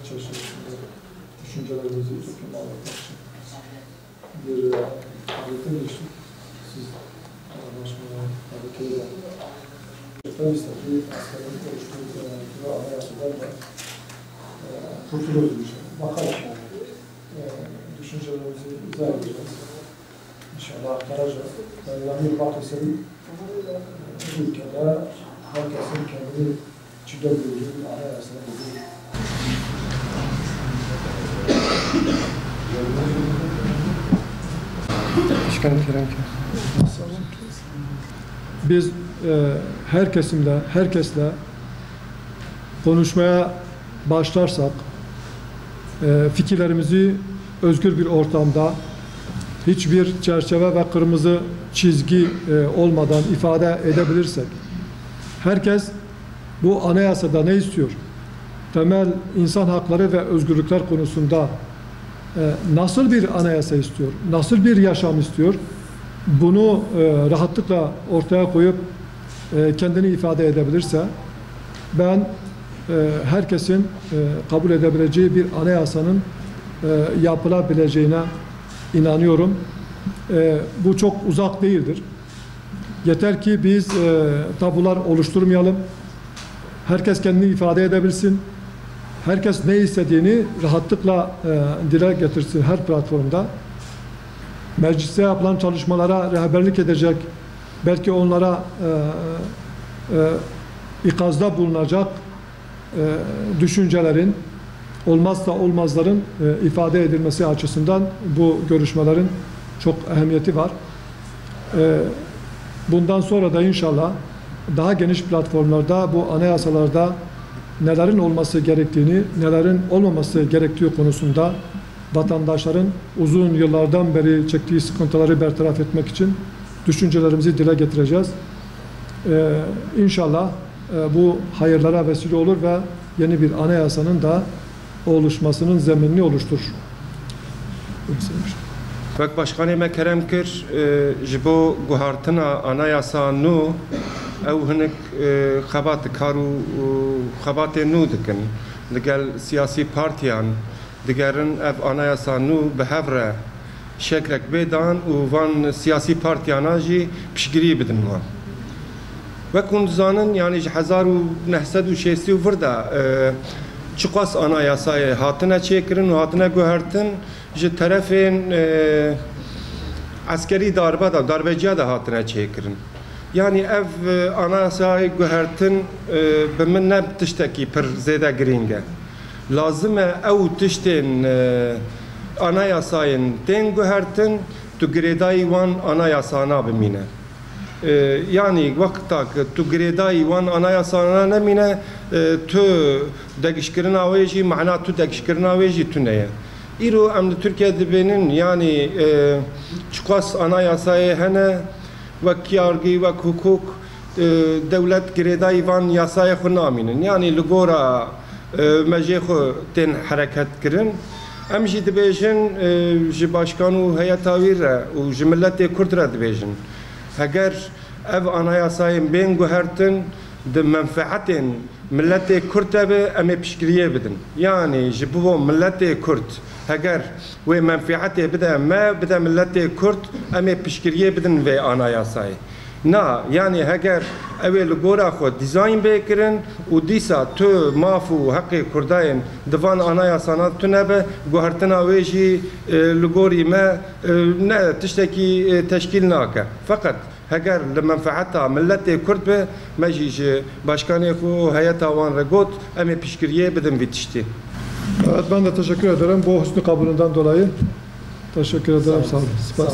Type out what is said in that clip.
çeşitli düşüncelerimizi topluma anlatmak için bir faaliyete geçtik. Siz anlaşmaya hareketi yaptınız. Efendi'deki askerlerin oluşturduğu ve anayasalarla kurtuluyoruz inşallah. Bakalım. Düşüncelerimizi izah edeceğiz. İnşallah aktaracağız. Yani bir bakışın bu ülkede herkesin kendini içinde bulduğu bir anayasaya bulduğu. Biz her kesimle, herkesle konuşmaya başlarsak, fikirlerimizi özgür bir ortamda, hiçbir çerçeve ve kırmızı çizgi olmadan ifade edebilirsek, herkes bu anayasada ne istiyor? Temel insan hakları ve özgürlükler konusunda nasıl bir anayasa istiyor? Nasıl bir yaşam istiyor? Bunu rahatlıkla ortaya koyup kendini ifade edebilirse, ben herkesin kabul edebileceği bir anayasanın yapılabileceğine inanıyorum. Bu çok uzak değildir. Yeter ki biz tabular oluşturmayalım. Herkes kendini ifade edebilsin. Herkes ne istediğini rahatlıkla dile getirsin her platformda. Mecliste yapılan çalışmalara rehberlik edecek, belki onlara ikazda bulunacak düşüncelerin, olmazsa olmazların ifade edilmesi açısından bu görüşmelerin çok ehemmiyeti var. Bundan sonra da inşallah daha geniş platformlarda bu anayasalarda nelerin olması gerektiğini, nelerin olmaması gerektiği konusunda vatandaşların uzun yıllardan beri çektiği sıkıntıları bertaraf etmek için düşüncelerimizi dile getireceğiz. İnşallah bu hayırlara vesile olur ve yeni bir anayasanın da oluşmasının zeminini oluşturur. Vek Başkanı me kerem kir ji bo guhartina anayasa nû ew hinek xebat kar û xebatê nû dikin digel siyasî partiyan digerin ev anayasa nû bi hev re şekrek bêdan û van siyasî partiyana jî piştgirî bidin wan. Vek hûn dizanin yani ji 1960 vir de çiqas anayasayê hatine çêkirin û hatine guhertin ji terefên askerî darbe da darbeciya da hatine çêkirin. Yani ev anayasayê guhertin bi min ne tiştekî pir zêde girîng e. Lazim e ew tiştên anayasayên tên guhertin tu girêdayî wan anayasana bimîne. Yani vakta ki tu girêdayî wan anayasana nemîne tu degişkirina wê jî mehna tu degişkirina wê jî tune ye. İro em li Türkiye dibênin yani çiqas anayasayê hene wek yargî wek hukuk dewlet girêdayî van yasayê xwe namînin. Yani li gora mejê xwe tên hereket kirin. Em jî dibêjin ji başkan û heyeta wî re û ji milletê Kurd re dibêjin. Eger ev anayasayên bên guhertin di menfaetên milletê Kurd de be em ê piştgiriyê bidin. Yani ji bo milletê Kurd eger wê menfaetê bide me bide milletê Kurd em ê piştgiriyê bidin vê anayasayê. Na yani eger ew ê li gora xwe dîzayn bêkirin û dîsa tu maf û heqê Kurdayên di van anayasana tu nebe guhertina wê jî li gorî me ne tiştekî teşkîl nake. Fakat eger li menfaeta milletê Kurd be me jî ji başkanê xwe û heyeta wan re got em ê piştgiriyê bidin vî tiştî. Evet, ben de teşekkür ederim bu husnü kabulünden dolayı. Teşekkür ederim. Sağ olun. Sağ olun.